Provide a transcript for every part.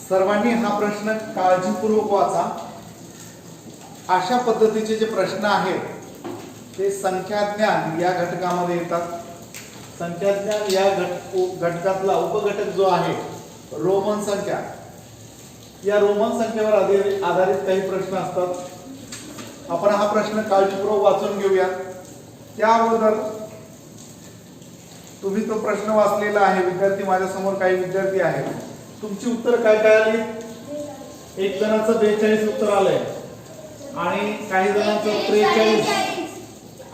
सर्वांनी हा प्रश्न काळजीपूर्वक वाचा। अशा पद्धतीचे जे प्रश्न आहेत ते संख्याज्ञान या घटकामध्ये येतात। संख्याज्ञान या घटकातला उपघटक जो आहे रोमन संख्या, या रोमन संख्येवर आधारित काही प्रश्न असतात। आपण हा प्रश्न काळजीपूर्वक वाचून घेऊया। त्या अगोदर तुम्ही तो प्रश्न वाचलेला आहे, विद्यार्थी माझ्या समोर काही विद्यार्थी आहेत, तुमची उत्तर काय काय आली? एक जणांचं 42 उत्तर आलंय आणि काही जणांचं 43,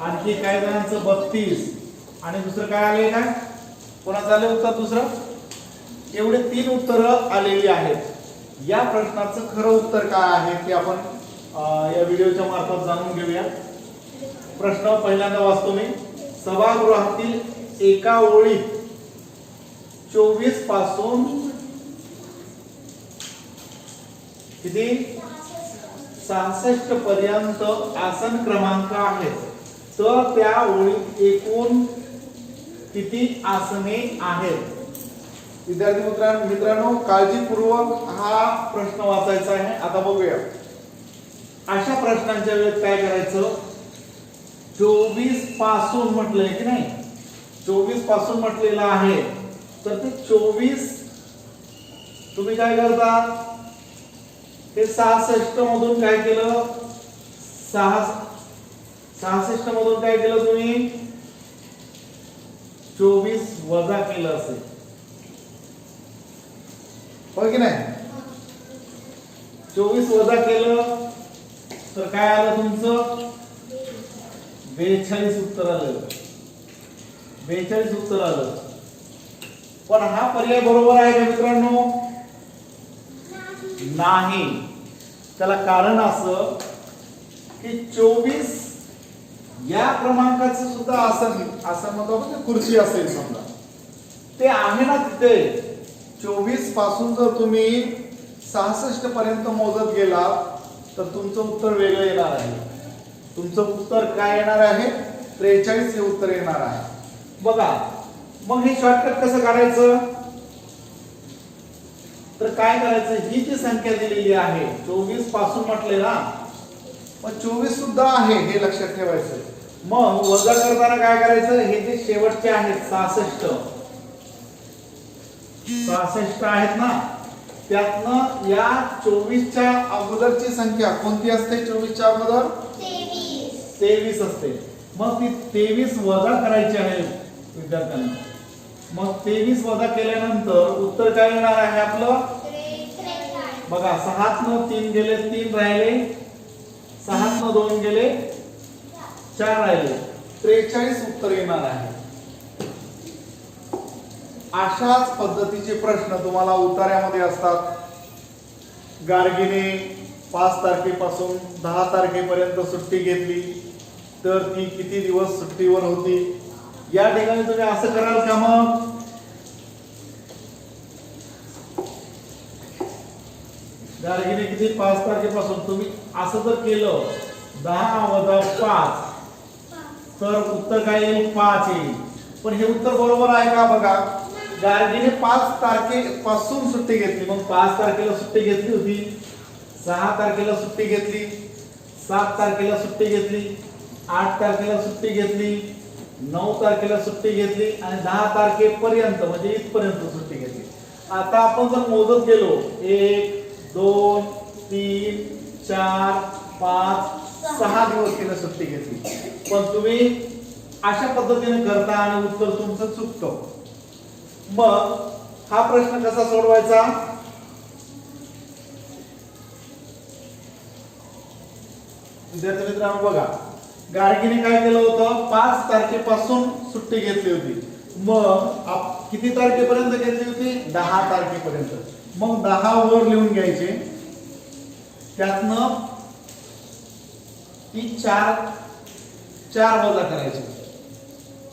आणखी काही जणांचं 32 आणि दुसरं काय आले? काय कोणाचं आले उत्तर दुसरं? एवढे 3 उत्तरं आलेली आहेत। या प्रश्नाचं खरं उत्तर काय आहे ते आपण या व्हिडिओच्या मार्फत जाणून घेऊया। प्रश्न पहिल्यांदा वाचतो मी। सभागृहातील एका ओळीत 24 पासून किती 66 पर्यंत आसन क्रमांक आहेत, तर त्या ओळीत एकूण किती आसने आहेत? विद्यार्थी मित्रांनो काळजीपूर्वक हा प्रश्न वाचायचा आहे। आता बघूया अशा प्रश्नांच्या वेळेत काय करायचं। 24 पासून म्हटलंय की नाही, 24 पासून म्हटलेलं आहे, तर ते 24 तुम्ही काय करता, हे 66 मधून काय केलं, 66 मधून काय केलं तुम्ही, 24 वजा केलं असेल, हो की नाही? 24 वजा केलं तर काय आलं तुमचं 42 उत्तर आलं। 42 उत्तर आलं। पण हा पर्याय बरोबर आहे का मित्रांनो? नाही। त्याला कारण असं की 24 या क्रमांकाचं सुद्धा आसन मतलब खुर्ची असेल समजा, ते आहे ना तिथे। 24 पासून जर तुम्ही 66 पर्यंत मोजत गेला तर तुमचं उत्तर वेगळं येणार आहे। तुमचं उत्तर काय येणार आहे? 43 हे उत्तर येणार आहे। बघा मग हे शॉर्टकट कसं काढायचं, तर काय करायचं, ही जी संख्या दिलेली आहे 24 पासून म्हटले ना, मग 24 सुद्धा आहे हे लक्षात ठेवायचं। मग वजा करताना काय करायचं, हे जे शेवटचे आहेत 66 आहेत ना, त्यातनं या 24 च्या अगोदरची संख्या कोणती असते? 24 च्या अगोदर 23 असते। मग ती 23 वजा करायची आहे विद्यार्थ्यांना। मग 23 वजा केल्यानंतर उत्तर काय येणार आहे आपलं? बघा 6तनं 3 गेले, 3 राहिले, 6तनं 2 गेले, 4 राहिले, 43 उत्तर येणार आहे। अशाच पद्धतीचे प्रश्न तुम्हाला उतार्यामध्ये असतात। गार्गीने 5 तारखेपासून 10 तारखेपर्यंत सुट्टी घेतली तर ती किती दिवस सुट्टीवर होती? या ठिकाणी तुम्ही असं कराल का? मग गार्गीने किती 5 तारखेपासून तुम्ही असं जर केलं 10 वजा 5 तर उत्तर काय येईल? 5 येईल। पण हे उत्तर बरोबर आहे का? बघा गार्गीने 5 तारखेपासून सुट्टी घेतली, मग 5 तारखेला सुट्टी घेतली होती, 6 तारखेला सुट्टी घेतली, 7 तारखेला सुट्टी घेतली, 8 तारखेला सुट्टी घेतली, 9 तारखेला सुट्टी घेतली आणि 10 तारखेपर्यंत म्हणजे इथपर्यंत सुट्टी घेतली। आता आपण जर मोजत गेलो 1 2 3 4 5 6 दिवस तिने सुट्टी घेतली, पण तुम्ही अशा पद्धतीने करता आणि उत्तर तुमचं चुकतं। मग हा प्रश्न कसा सोडवायचा? विद्यार्थी मित्रांनो बघा गार्गीने काय केलं होतं, 5 तारखेपासून सुट्टी घेतली होती, मग किती तारखेपर्यंत घेतली होती? 10 तारखेपर्यंत। मग 10 वर लिहून घ्यायचे, त्यातनं ती 4 वजा करायची।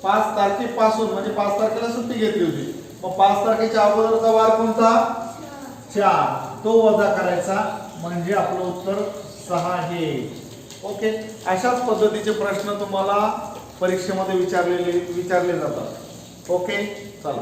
5 तारखेपासून म्हणजे 5 तारखेला सुट्टी घेतली होती, मग 5 तारखेच्या अगोदरचा वार कोणता? 4, तो वजा करायचा म्हणजे आपलं उत्तर 6 हे। ओके, अशाच पद्धतीचे प्रश्न तुम्हाला परीक्षेमध्ये विचारले जातात। ओके, चला।